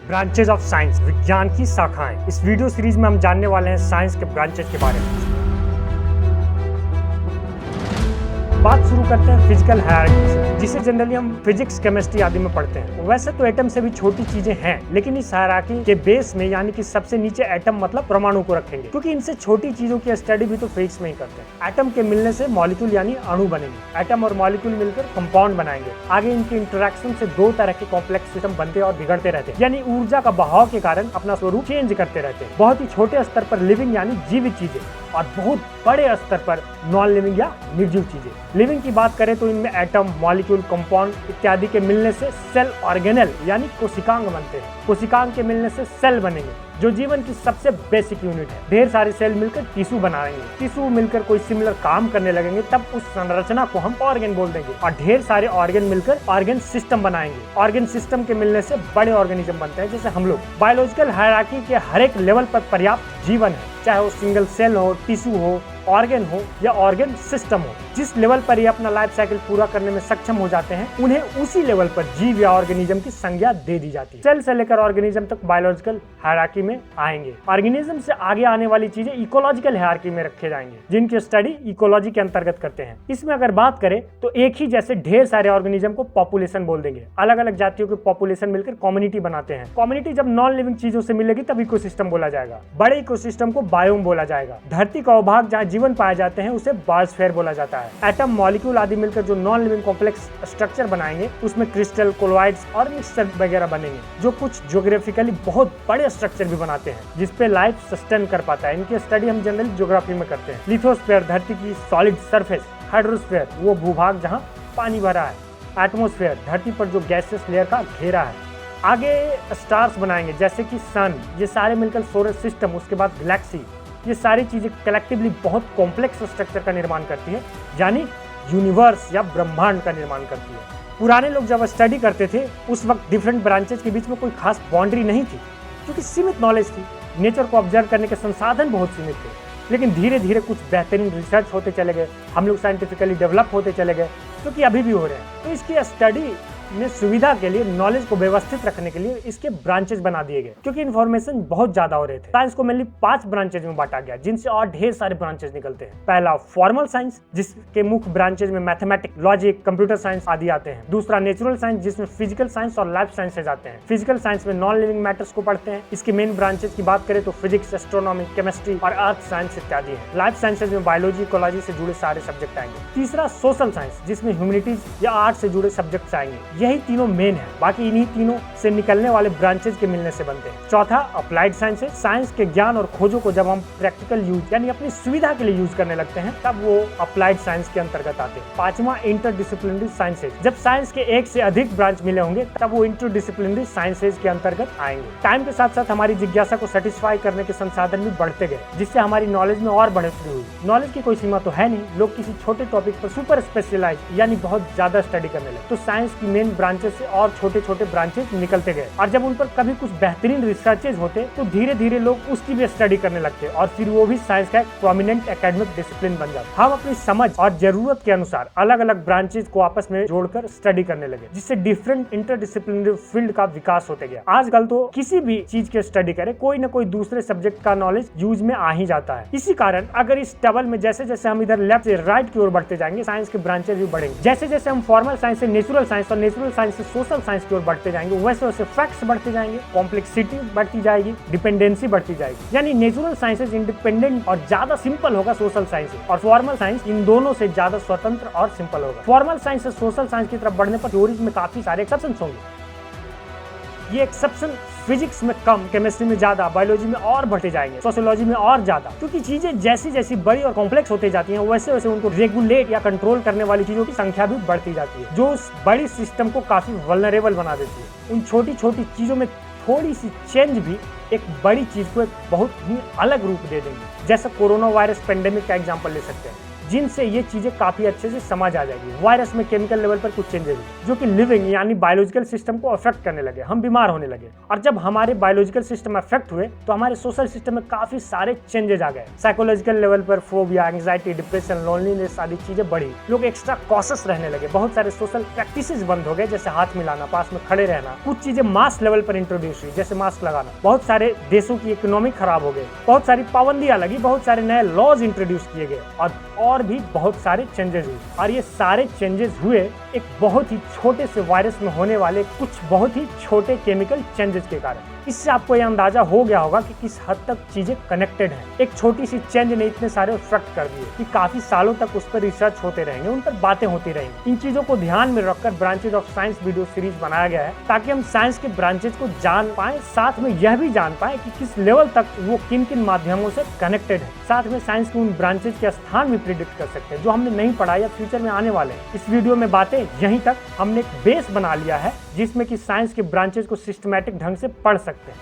Branches of science, विज्ञान की शाखाएं। इस वीडियो सीरीज में हम जानने वाले हैं साइंस के ब्रांचेज के बारे में। बात शुरू करते हैं फिजिकल हायरार्की से, जिसे जनरली हम फिजिक्स, केमिस्ट्री आदि में पढ़ते हैं। वैसे तो एटम से भी छोटी चीजें हैं, लेकिन इस हायरार्की के बेस में यानी कि सबसे नीचे एटम मतलब परमाणु को रखेंगे, क्योंकि इनसे छोटी चीजों की स्टडी भी तो फिजिक्स में ही करते हैं। एटम के मिलने से मॉलिक्यूल यानी अणु बनेंगे। एटम और मॉलिक्यूल मिलकर कंपाउंड बनाएंगे। आगे इनके इंटरेक्शन से दो तरह के कॉम्प्लेक्स सिस्टम बनते और बिगड़ते रहते हैं, यानी ऊर्जा का बहाव के कारण अपना स्वरूप चेंज करते रहते हैं। बहुत ही छोटे स्तर पर लिविंग यानी जीवित चीजें और बहुत बड़े स्तर पर नॉन लिविंग या निर्जीव चीजें। लिविंग की बात करें तो इनमें एटम, मॉलिक्यूल, कंपाउंड इत्यादि के मिलने से सेल ऑर्गेनेल यानी कोशिकांग बनते हैं। कोशिकांग के मिलने से सेल बनेंगे, जो जीवन की सबसे बेसिक यूनिट है। ढेर सारे सेल मिलकर टिश्यू बनाएंगे। टिश्यू मिलकर कोई सिमिलर काम करने लगेंगे, तब उस संरचना को हम ऑर्गन बोल देंगे। और ढेर सारे ऑर्गन मिलकर ऑर्गन सिस्टम बनाएंगे। ऑर्गन सिस्टम के मिलने से बड़े ऑर्गेनिज्म बनते हैं, जैसे हम लोग। बायोलॉजिकल हायरार्की के हर एक लेवल पर पर्याप्त जीवन है, चाहे वो सिंगल सेल हो, टिश्यू हो, ऑर्गन हो या ऑर्गन सिस्टम हो। जिस लेवल पर ये अपना लाइफ साइकिल पूरा करने में सक्षम हो जाते हैं, उन्हें उसी लेवल पर जीव या ऑर्गेनिज्म की संज्ञा दे दी जाती है। सेल से लेकर ऑर्गेनिज्म तक बायोलॉजिकल हायरार्की में आएंगे। ऑर्गेनिज्म से आगे आने वाली चीजें इकोलॉजिकल हायरार्की में रखे जाएंगे, जिनकी स्टडी इकोलॉजी के अंतर्गत करते हैं। इसमें अगर बात करें तो एक ही जैसे ढेर सारे ऑर्गेनिज्म को पॉपुलेशन बोल देंगे। अलग अलग जातियों के पॉपुलेशन मिलकर कम्युनिटी बनाते हैं। कम्युनिटी जब नॉन लिविंग चीजों से मिलेगी तब इकोसिस्टम बोला जाएगा। बड़े इकोसिस्टम को बायोम बोला जाएगा। धरती का भाग जहाँ जीवन पाए जाते हैं उसे बायोस्फीयर बोला जाता है। एटम, मॉलिक्यूल आदि मिलकर जो नॉन लिविंग कॉम्प्लेक्स स्ट्रक्चर बनाएंगे, उसमें क्रिस्टल, कोलॉइड्स और मिक्सचर वगैरह बनेंगे, जो कुछ ज्योग्राफिकली बहुत बड़े स्ट्रक्चर भी बनाते हैं, जिसपे लाइफ सस्टेन कर पाता है। इनकी स्टडी हम जनरली ज्योग्राफी में करते हैं। लिथोस्फीयर धरती की सॉलिड सरफेस, हाइड्रोस्फीयर वो भूभाग जहाँ पानी भरा है, एटमोस्फीयर धरती पर जो गैसेस लेयर का घेरा है। आगे स्टार्स बनाएंगे जैसे कि सन, ये सारे मिलकर सोलर सिस्टम, उसके बाद गैलेक्सी। ये सारी चीजें कलेक्टिवली बहुत कॉम्प्लेक्स स्ट्रक्चर का निर्माण करती है, यानी यूनिवर्स या ब्रह्मांड का निर्माण करती है। पुराने लोग जब स्टडी करते थे उस वक्त डिफरेंट ब्रांचेस के बीच में कोई खास बाउंड्री नहीं थी, क्योंकि सीमित नॉलेज थी। नेचर को ऑब्जर्व करने के संसाधन बहुत सीमित थे। लेकिन धीरे धीरे कुछ बेहतरीन रिसर्च होते चले गए, हम लोग साइंटिफिकली डेवलप होते चले गए, जो कि अभी भी हो रहे हैं। तो इसकी स्टडी में सुविधा के लिए, नॉलेज को व्यवस्थित रखने के लिए इसके ब्रांचेस बना दिए गए, क्योंकि इन्फॉर्मेशन बहुत ज्यादा हो रहे थे। साइंस को मेनली 5 ब्रांचेज में बांटा गया, जिनसे और ढेर सारे ब्रांचेज निकलते हैं। पहला फॉर्मल साइंस, जिसके मुख्य ब्रांचेज में मैथमेटिक्स, लॉजिक, कंप्यूटर साइंस आदि आते हैं। दूसरा नेचुरल साइंस, जिसमें फिजिकल साइंस और लाइफ साइंसेज आते हैं। फिजिकल साइंस में नॉन लिविंग मैटर्स को पढ़ते हैं। इसके मेन ब्रांचेज की बात करें तो फिजिक्स, एस्ट्रोनॉमी, केमिस्ट्री और अर्थ साइंस इत्यादि है। लाइफ साइंसेज में बायोलॉजी, इकोलॉजी से जुड़े सारे सब्जेक्ट आएंगे। तीसरा सोशल साइंस, जिसमें ह्यूमैनिटीज या आर्ट से जुड़े सब्जेक्ट्स आएंगे। यही तीनों मेन है, बाकी इन्हीं तीनों से निकलने वाले ब्रांचेज के मिलने से बनते हैं। चौथा अप्लाइड साइंसेज, साइंस के ज्ञान और खोजों को जब हम प्रैक्टिकल यूज यानी अपनी सुविधा के लिए यूज करने लगते हैं, तब वो अप्लाइड साइंस के अंतर्गत आते हैं। पांचवा इंटरडिसिप्लिनरी साइंसेज, जब साइंस के एक से अधिक ब्रांच मिले होंगे तब वो इंटरडिसिप्लिनरी साइंसेज के अंतर्गत आएंगे। टाइम के साथ साथ हमारी जिज्ञासा को सेटिस्फाई करने के संसाधन भी बढ़ते गए, जिससे हमारी नॉलेज में और बढ़ोतरी हुई। नॉलेज की कोई सीमा तो है नहीं, लोग किसी छोटे टॉपिक पर सुपर स्पेशलाइज यानी बहुत ज्यादा स्टडी करने लगे, तो साइंस की मेन ब्रांचेज से और छोटे छोटे ब्रांचेज निकलते गए। और जब उन पर कभी कुछ बेहतरीन रिसर्चेज होते तो धीरे धीरे लोग उसकी भी स्टडी करने लगते और फिर वो भी साइंस का एक प्रोमिनेंट एकेडमिक डिसिप्लिन बन जाता। हम अपनी समझ और जरूरत के अनुसार अलग अलग ब्रांचेज को आपस में जोड़कर स्टडी करने लगे, जिससे डिफरेंट इंटरडिसिप्लिनरी फील्ड का विकास होते गया। आजकल तो किसी भी चीज के स्टडी करे, कोई न कोई दूसरे सब्जेक्ट का नॉलेज यूज में आ ही जाता है। इसी कारण अगर इस टेबल में जैसे जैसे हम इधर लेफ्ट से राइट की ओर बढ़ते जाएंगे, साइंस के ब्रांचेज भी बढ़ेंगे। जैसे जैसे हम फॉर्मल साइंस से नेचुरल साइंस और नेचुरल साइंस से सोशल साइंस की ओर बढ़ते जाएंगे, वैसे वैसे फैक्ट्स बढ़ते जाएंगे, कॉम्प्लेक्सिटी बढ़ती जाएगी, डिपेंडेंसी बढ़ती जाएगी। यानी नेचुरल साइंसेज इंडिपेंडेंट और ज्यादा सिंपल होगा सोशल साइंस से, और फॉर्मल साइंस इन दोनों से ज्यादा स्वतंत्र और सिंपल होगा। फॉर्मल साइंस से सोशल साइंस की तरफ बढ़ने पर थ्योरीज में काफी सारे एक्सेप्शन होंगे। ये एक्सेप्शन फिजिक्स में कम, केमिस्ट्री में ज्यादा, बायोलॉजी में और बढ़ते जाएंगे, सोशियोलॉजी में और ज्यादा, क्योंकि चीजें जैसी जैसी बड़ी और कॉम्प्लेक्स होती जाती हैं, वैसे वैसे उनको रेगुलेट या कंट्रोल करने वाली चीजों की संख्या भी बढ़ती जाती है, जो उस बड़ी सिस्टम को काफी वल्नरेबल बना देती है। उन छोटी छोटी चीजों में थोड़ी सी चेंज भी एक बड़ी चीज को एक बहुत ही अलग रूप दे देंगे। जैसे कोरोना वायरस पेंडेमिक का एग्जाम्पल ले सकते हैं। जिनसे ये चीजें काफी अच्छे से समझ आ जाएगी। वायरस में केमिकल लेवल पर कुछ चेंजेस जो कि लिविंग यानी बायोलॉजिकल सिस्टम को अफेक्ट करने लगे, हम बीमार होने लगे। और जब हमारे बायोलॉजिकल सिस्टम अफेक्ट हुए तो हमारे सोशल सिस्टम में काफी सारे चेंजेस आ गए। साइकोलॉजिकल लेवल पर फोबिया, एंग्जाइटी, डिप्रेशन, लोनलीनेस आदि चीजें बढ़ी। लोग एक्स्ट्रा कॉशियस रहने लगे। बहुत सारे सोशल प्रैक्टिसेस बंद हो गए, जैसे हाथ मिलाना, पास में खड़े रहना। कुछ चीजें मास लेवल पर इंट्रोड्यूस हुई, जैसे मास्क लगाना। बहुत सारे देशों की इकोनॉमी खराब हो गई, बहुत सारी पाबंदियां लगी, बहुत सारे नए लॉज इंट्रोड्यूस किए गए और भी बहुत सारे चेंजेस हुए। और ये सारे चेंजेस हुए एक बहुत ही छोटे से वायरस में होने वाले कुछ बहुत ही छोटे केमिकल चेंजेस के कारण। इससे आपको यह अंदाजा हो गया होगा कि किस हद तक चीजें कनेक्टेड हैं। एक छोटी सी चेंज ने इतने सारे इफेक्ट कर दिए कि काफी सालों तक उस पर रिसर्च होते रहेंगे, उन पर बातें होती रहेंगी। इन चीजों को ध्यान में रखकर branches of science video series बनाया गया है, ताकि हम साइंस के ब्रांचेज को जान पाए, साथ में यह भी जान पाए कि किस लेवल तक वो किन किन माध्यमों से कनेक्टेड है। साथ में साइंस के उन ब्रांचेज के स्थान भी प्रिडिक्ट कर सकते हैं जो हमने नहीं पढ़ा या फ्यूचर में आने वाले हैं। इस वीडियो में बातें यहीं तक, हमने एक बेस बना लिया है जिसमें कि साइंस के ब्रांचेज को सिस्टमैटिक ढंग से पढ़ सकते हैं।